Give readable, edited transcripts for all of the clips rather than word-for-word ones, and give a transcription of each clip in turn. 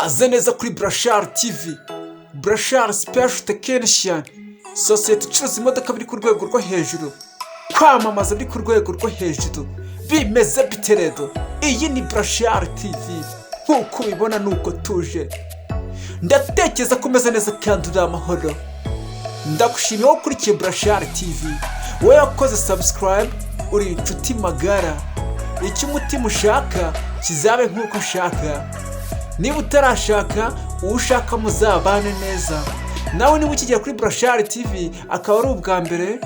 Kaze neza kuri Brashar TV. Brashar Special Technician, sosiyete icuruza imodoka biri ku rwego rwo hejuru, kwamamaza biri ku rwego rwo hejuru, bimeze bite rero? Iyi ni Brashar TV, nk'uko ubibona nuko tuje. Ndatekereza ko umeze neza kandi uri amahoro. Ndagushimiye wowe ukurikiye Brashar TV, wowe wakoze subscribe, uri inshuti magara. Icyo umutima ushaka kizabe nk'uko ushaka. Niba utarashaka, uwo ushaka muzabane neza. Nawe niba ukigera kuri Brashar TV akaba ari ubwa mbere,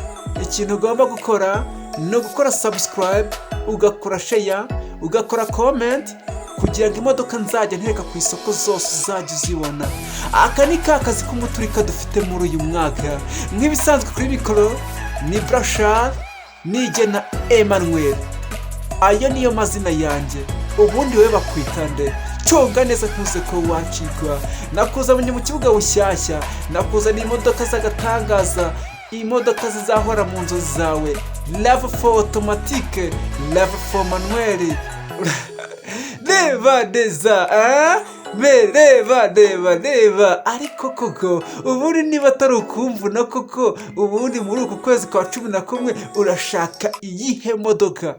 ikintu ugomba gukora ni ugukora subscribe, ugakora share, ugakora comment, kugira ngo imodoka nzajya nteka ku isoko zose uzajya uzibona. Aka ni ka kazi k'umuturika dufite muri uyu mwaka. Nk'ibisanzwe kuri mikoro ni Brashar, nigena Emmanuel. Ayo niyo mazina yanjye. Ubundi wowe bakwita nde? Conga neza ntuze ko wacikwa. Nakuzanye mu kibuga bushyashya, nakuzaniye imodoka z'agatangaza, imodoka zizahora mu nzozi zawe. Love for automatique, love for manuel. Reba neza, reba ariko koko ubundi niba atari ukumvuna koko, ubundi muri uku kwezi kwa 11 urashaka iyihe modoka?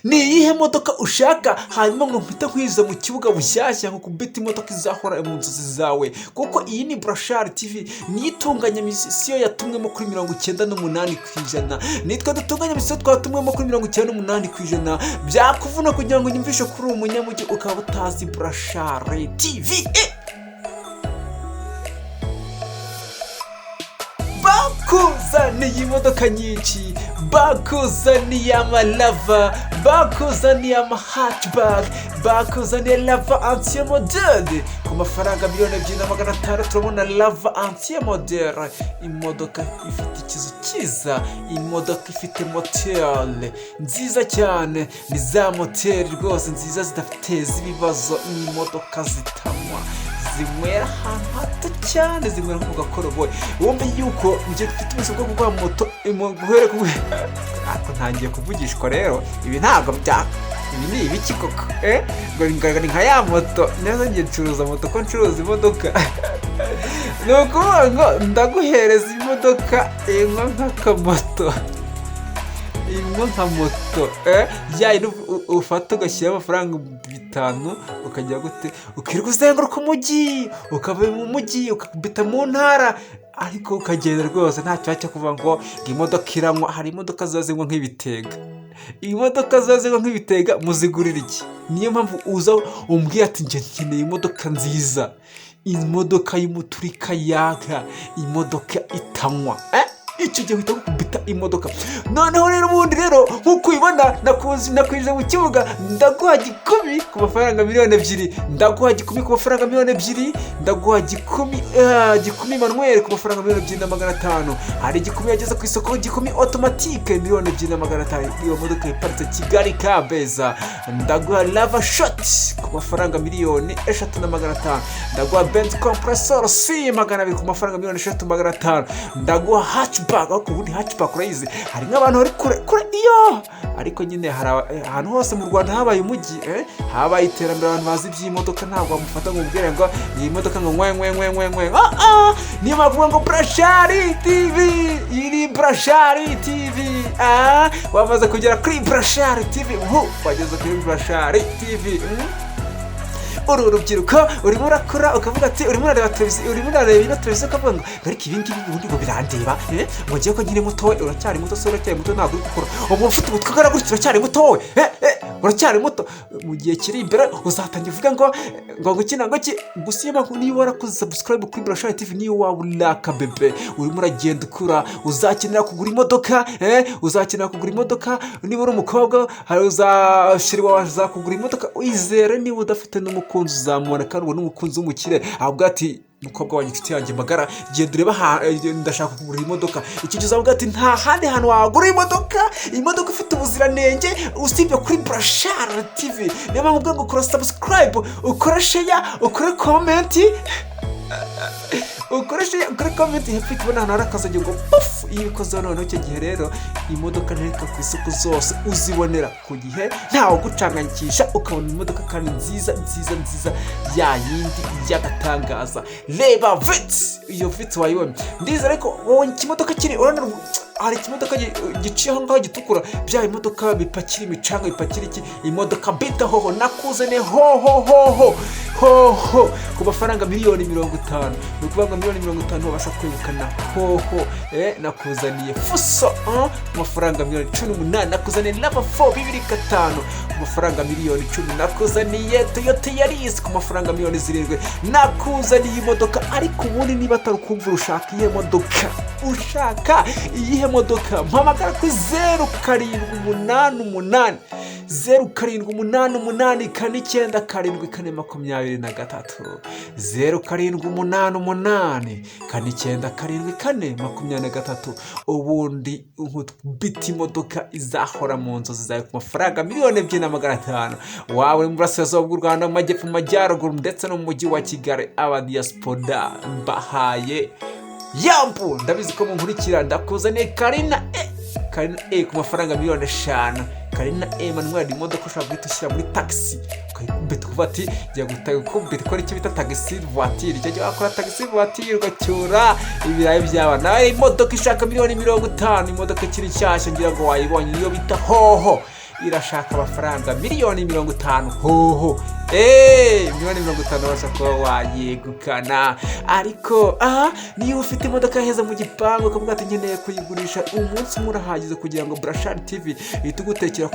Ni iyihe modoka ushaka? Hanyuma ngo mpita nkwiza mu kibuga bushyashya ngo kubita imodoka izahora mu nzozi zawe. Kuko iyi ni Brashar TV, ni itunganya misiyo yatumwemo kuri 98%. Nitwe dutunganya misiyo twatumwemo kuri 98%. Byakuvuna kugira ngo nyumvishe kuri umunyamugi ukaba utazi Brashar TV. Bakuzaniye imodoka nyinshi, bakuzaniye amalava, bakuzaniye hatchback, bakuzaniye lava ancien modèle ku mafaranga 2,500,000. turabona lava ancien modèle, imodoka ifite ikizu cyiza, imodoka ifite moteur nziza cyane, ni za moteur rwose nziza zidafite ibibazo, imodoka zitamwa, zinywera ahantu hato cyane, zinywera ku gakoroboyi. Wumve yuko ngiye mfite ubushobozi bwo gukora moto guhere ku ako ntangiye kuvugishwa rero. Ibi ntabwo bya ibi ni ibiki koko? Ngo nka ya moto neza, ngiye ncuruza moto ko ncuruza imodoka. Nuko ngo ndaguhereza imodoka imwe nk'akamoto, imwe nka moto, ya ufata ugashyira amafaranga 5 ukajya gute, ukirirwa uzenguruka umujyi, ukava mu mujyi ukabita mu ntara, ariko ukagenda rwose nta cyo kuvuga ngo imodoka iranywa. Hari imodoka zazinywa nk'ibitega, imodoka zazinywa nk'ibitega muzigurira iki? Niyo mpamvu uza umbwiye ati nge nkeneye imodoka nziza, imodoka y'umuturika yaka, imodoka itanywa, icyo gihe uhita gukubita imodoka. Noneho rero ubundi rero nk'uko ubibona nakwije mu kibuga, ndaguha 10 ku mafaranga 2,000,000, ndaguha 10 ku mafaranga 2,000,000, ndaguha 10 manuel ku mafaranga 2,500,000. Hari 10 yageze ku isoko, 10 automatique 2,500,000. Iyo modoka iparitse Kigali Kabeza. Ndaguha lava shot ku mafaranga 3,500,000, ndaguha Benz compressor C200 ku mafaranga 3,500,000, ndaguha hatchback. Ku bundi hatchback urayizi, hari nk'abantu bari kure iyo, ariko nyine hari ahantu hose mu Rwanda habaye umujyi, habaye iterambere, abantu bazi iby'imodoka ntabwo bamufata ngo ubwire ngo iyi modoka ngo nkwe. Niyo mpamvu ngo Brashar TV, iri Brashar TV. Wamaze kugera kuri Brashar TV, wageze kuri Brashar TV. Uru rubyiruko urimo urakora ukavuga ati urimo urareba televiziyo, urimo urareba televiziyo ukavuga ngo ariko ibi ngibi ubundi ngo birandeba, ngo ngiye ko nkiri muto. Uracyari muto se? Uracyari muto, ntabwo uri gukora. Umuntu ufite umutwe ugana gutya uracyari muto wowe, uracyari muto. Mu gihe kiri imbere uzatangira uvuga ngo gukina ngo ki. Gusa niba warakoze subscribe kuri Brashar TV, niyo waba uraka bebe, urimo uragenda ukura, uzakenera kugura imodoka, uzakenera kugura imodoka. Niba uri umukobwa, hari uzashirwa wazakugura imodoka. Wizere niba udafite n'umukunzi uzamubona, kandi uwo n'umukunzi w'umukire avuga ati mukobwa wanjye, inshuti yanjye magara, genda ureba ndashaka kugura imodoka. Icyo gihe uzavuga ati nta handi hantu wagura imodoka ifite ubuziranenge usibye kuri Brashar TV. Niyo mpamvu ngo ukora subscribe, ukora share, ukora comment, ukoreshe kuri comment hepfo tubona hano harakazaje ngo puff iyo ikoze none icyo gihe rero imodoka ntereka ku isoko zose uzibonera ku gihe ntawo gucanganyikisha ukabona imodoka kandi nziza ya yindi y'agatangaza. Reba Vitz, iyo Vitz wayibona ndiza ariko wowe ikimodoka kiri urana hari ikimodoka giciye aho ngaho gitukura bya imodoka bipakira imicanga bipakira iki imodoka bita hoho nakuzane hoho ku mafaranga miliyoni 50. Ni ukuvuga miliyoni 50 wabasha kwegukana hoho nakuzaniye fuso ku mafaranga miliyoni 18. nakuzaniye lava 4 2005 ku mafaranga miliyoni 10. nakuzaniye Toyota Yaris ku mafaranga miliyoni 7. nakuzaniye imodoka ariko ubundi niba atarukumva ushaka iye modoka ushaka iyihe modoka mpamagara kuri 0788 0788 9 karindwi 423 0788 9 karindwi 423. ubundi biti imodoka izahora mu nzozi zawe ku mafaranga miliyoni 2,500. wawe mu burasirazuba bw'u Rwanda, mu majyepfo, mu majyaruguru ndetse no mu mujyi wa Kigali. aba diaspora mbahaye yambu ndabizi ko munkurikira. ndakuzaniye Karina ku mafaranga miliyoni 5. Karina Emmanuel imodoka ushobora guhita ushyira muri taxi ukayikumbita kuva ati jya gutakumbita ikora icyo bita taxi voiture. icyo gihe wakora taxi voiture ugacyura ibirayi by'abana. imodoka ishaka miliyoni 50. imodoka ikiri nshyashya ngira ngo wayibonye iyo bita hoho irashaka amafaranga miliyoni 50. hoho miliyoni 50 wabasha kuba wayegukana. ariko niyo ufite imodoka heza mu gipangu ukavuga ati nkeneye kuyigurisha, umunsi umwe urahageze kugira ngo Brashari TV igutekera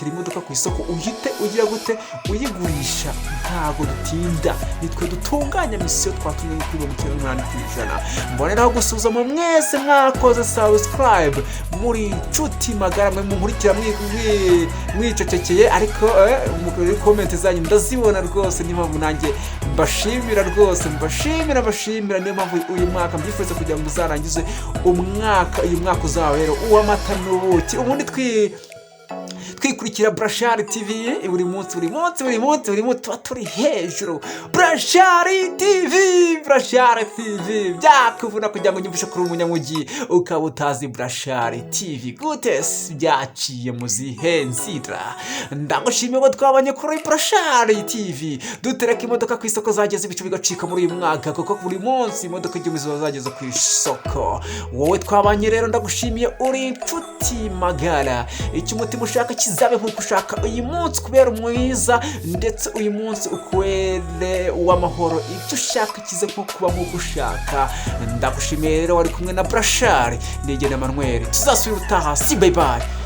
imodoka ku isoko uhite ugira gute uyigurisha. ntago dutinda, nitwe dutunganya misiyo twatumye no kuri 98%. mboneraho gusuzuma mwese mwakoze subscribe muri nshuti magara mwe munkurikira mwicecekeye ariko muri comment zanyu ndazibona rwose. niyo mpamvu nanjye mbashimira rwose, mbashimira. niyo mpamvu uyu mwaka mbyifuza kugira ngo uzarangize uyu mwaka uzaba rero uw'amata n'ubuki. ubundi twikurikira Brashari TV buri munsi tuba turi hejuru. Brashari TV byakuvuna kugira ngo nyumvishe kuri umunyamujyi ukaba utazi Brashari TV gute byaciye mu zihe nzira. ndagushimiye ko twabanye kuri Brashari TV dutereka imodoka ku isoko zageze ibicu bigacika muri uyu mwaka, kuko buri munsi imodoka igihumbi zageze ku isoko. wowe twabanye rero ndagushimiye, uri inshuti magara. icyo umutima ushaka kizabe nk'uko ushaka uyu munsi kubera mwiza, ndetse uyu munsi ukwere uw'amahoro. ibyo ushaka kize nko kuba nk'uko ushaka. ndagushimiye rero wari kumwe na Brashari Nigena Emmanuel. tuzasubira utaha. bye bye.